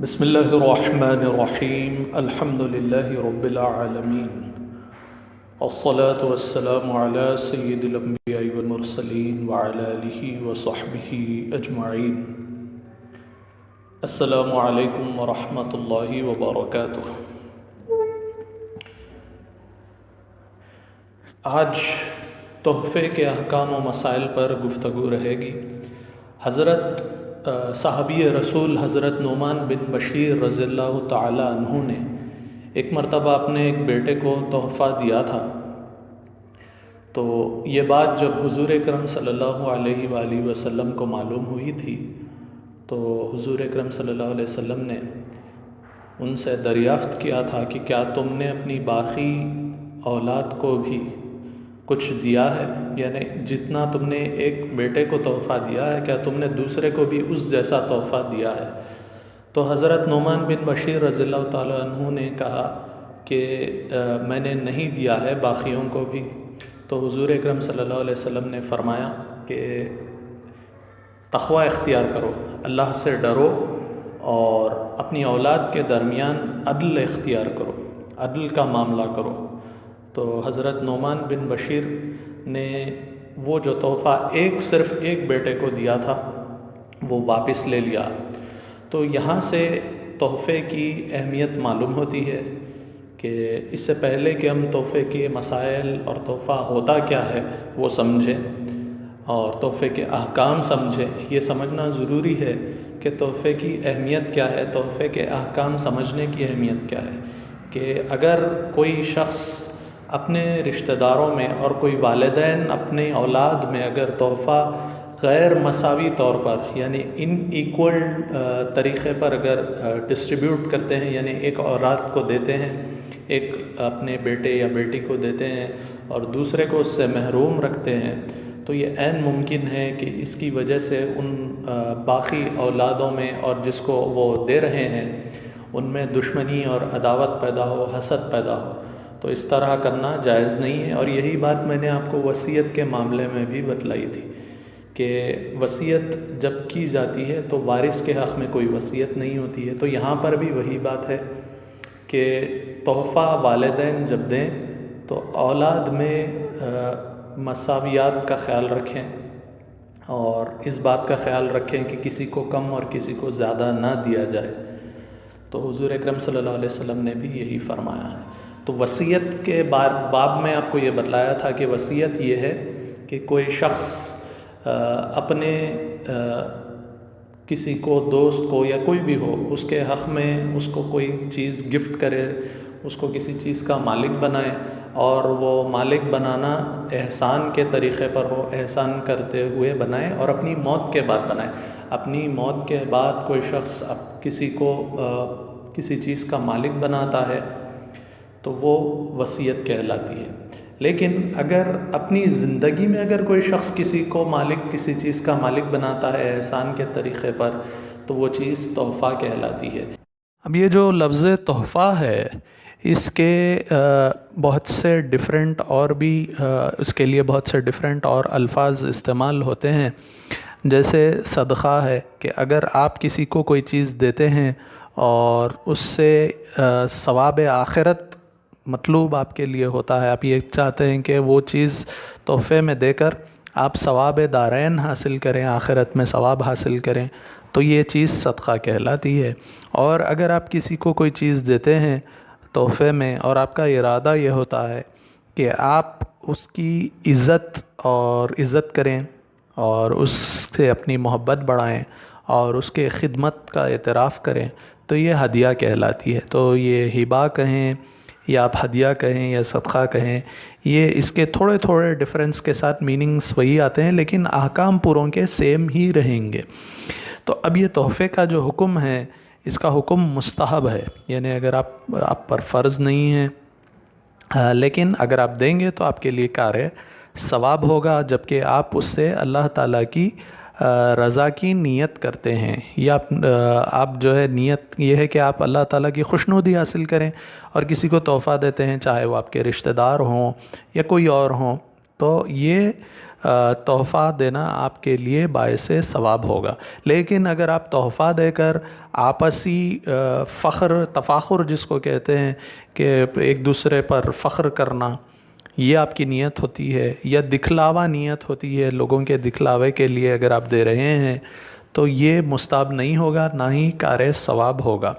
بسم اللہ الرحمن الرحیم الحمد للہ رب العالمین الصلاة والسلام علی سید الانبیاء والمرسلین وعلی آلہ وصحبہ اجمعین۔ السلام علیکم ورحمۃ اللہ وبرکاتہ۔ آج تحفے کے احکام و مسائل پر گفتگو رہے گی۔ حضرت صحابی رسول حضرت نعمان بن بشیر رضی اللہ تعالی عنہ نے ایک مرتبہ اپنے ایک بیٹے کو تحفہ دیا تھا، تو یہ بات جب حضور اکرم صلی اللہ علیہ وآلہ وسلم کو معلوم ہوئی تھی تو حضور اکرم صلی اللہ علیہ وسلم نے ان سے دریافت کیا تھا کہ کیا تم نے اپنی باقی اولاد کو بھی کچھ دیا ہے، یعنی جتنا تم نے ایک بیٹے کو تحفہ دیا ہے کیا تم نے دوسرے کو بھی اس جیسا تحفہ دیا ہے؟ تو حضرت نعمان بن بشیر رضی اللہ تعالیٰ عنہ نے کہا کہ میں نے نہیں دیا ہے باقیوں کو بھی۔ تو حضور اکرم صلی اللہ علیہ وسلم نے فرمایا کہ تقوی اختیار کرو، اللہ سے ڈرو اور اپنی اولاد کے درمیان عدل اختیار کرو، عدل کا معاملہ کرو۔ تو حضرت نعمان بن بشیر نے وہ جو تحفہ صرف ایک بیٹے کو دیا تھا وہ واپس لے لیا۔ تو یہاں سے تحفے کی اہمیت معلوم ہوتی ہے کہ اس سے پہلے کہ ہم تحفے کے مسائل اور تحفہ ہوتا کیا ہے وہ سمجھیں اور تحفے کے احکام سمجھیں، یہ سمجھنا ضروری ہے کہ تحفے کی اہمیت کیا ہے، تحفے کے احکام سمجھنے کی اہمیت کیا ہے۔ کہ اگر کوئی شخص اپنے رشتہ داروں میں اور کوئی والدین اپنے اولاد میں اگر تحفہ غیر مساوی طور پر یعنی ان ایکول طریقے پر اگر ڈسٹریبیوٹ کرتے ہیں، یعنی ایک اولاد کو دیتے ہیں، ایک اپنے بیٹے یا بیٹی کو دیتے ہیں اور دوسرے کو اس سے محروم رکھتے ہیں، تو یہ عین ممکن ہے کہ اس کی وجہ سے ان باقی اولادوں میں اور جس کو وہ دے رہے ہیں ان میں دشمنی اور عداوت پیدا ہو، حسد پیدا ہو۔ تو اس طرح کرنا جائز نہیں ہے، اور یہی بات میں نے آپ کو وصیت کے معاملے میں بھی بتلائی تھی کہ وصیت جب کی جاتی ہے تو وارث کے حق میں کوئی وصیت نہیں ہوتی ہے۔ تو یہاں پر بھی وہی بات ہے کہ تحفہ والدین جب دیں تو اولاد میں مساویات کا خیال رکھیں اور اس بات کا خیال رکھیں کہ کسی کو کم اور کسی کو زیادہ نہ دیا جائے۔ تو حضور اکرم صلی اللہ علیہ وسلم نے بھی یہی فرمایا ہے۔ تو وصیت کے باب میں آپ کو یہ بتلایا تھا کہ وصیت یہ ہے کہ کوئی شخص اپنے کسی کو، دوست کو یا کوئی بھی ہو، اس کے حق میں اس کو کوئی چیز گفٹ کرے، اس کو کسی چیز کا مالک بنائے، اور وہ مالک بنانا احسان کے طریقے پر ہو، احسان کرتے ہوئے بنائے اور اپنی موت کے بعد بنائے۔ اپنی موت کے بعد کوئی شخص کسی کو کسی چیز کا مالک بناتا ہے تو وہ وصیت کہلاتی ہے۔ لیکن اگر اپنی زندگی میں اگر کوئی شخص کسی کو مالک، کسی چیز کا مالک بناتا ہے احسان کے طریقے پر، تو وہ چیز تحفہ کہلاتی ہے۔ اب یہ جو لفظ تحفہ ہے اس کے بہت سے ڈیفرنٹ اور بھی اس کے لیے بہت سے ڈیفرنٹ اور الفاظ استعمال ہوتے ہیں، جیسے صدقہ ہے کہ اگر آپ کسی کو کوئی چیز دیتے ہیں اور اس سے ثواب آخرت مطلوب آپ کے لیے ہوتا ہے، آپ یہ چاہتے ہیں کہ وہ چیز تحفے میں دے کر آپ ثواب دارین حاصل کریں، آخرت میں ثواب حاصل کریں، تو یہ چیز صدقہ کہلاتی ہے۔ اور اگر آپ کسی کو کوئی چیز دیتے ہیں تحفے میں اور آپ کا ارادہ یہ ہوتا ہے کہ آپ اس کی عزت کریں اور اس سے اپنی محبت بڑھائیں اور اس کے خدمت کا اعتراف کریں، تو یہ ہدیہ کہلاتی ہے۔ تو یہ ہبہ کہیں یا آپ ہدیہ کہیں یا صدقہ کہیں، یہ اس کے تھوڑے تھوڑے ڈفرینس کے ساتھ میننگز وہی آتے ہیں لیکن احکام پوروں کے سیم ہی رہیں گے۔ تو اب یہ تحفے کا جو حکم ہے اس کا حکم مستحب ہے، یعنی اگر آپ پر فرض نہیں ہے، لیکن اگر آپ دیں گے تو آپ کے لیے کار ثواب ہوگا، جبکہ آپ اس سے اللہ تعالیٰ کی رضا کی نیت کرتے ہیں، یا آپ جو ہے نیت یہ ہے کہ آپ اللہ تعالیٰ کی خوشنودی حاصل کریں، اور کسی کو تحفہ دیتے ہیں چاہے وہ آپ کے رشتہ دار ہوں یا کوئی اور ہوں، تو یہ تحفہ دینا آپ کے لیے باعث ثواب ہوگا. لیکن اگر آپ تحفہ دے کر آپسی فخر تفاخر جس کو کہتے ہیں کہ ایک دوسرے پر فخر کرنا، یہ آپ کی نیت ہوتی ہے، یا دکھلاوا نیت ہوتی ہے، لوگوں کے دکھلاوے کے لیے اگر آپ دے رہے ہیں، تو یہ مستحب نہیں ہوگا، نہ ہی کار ثواب ہوگا.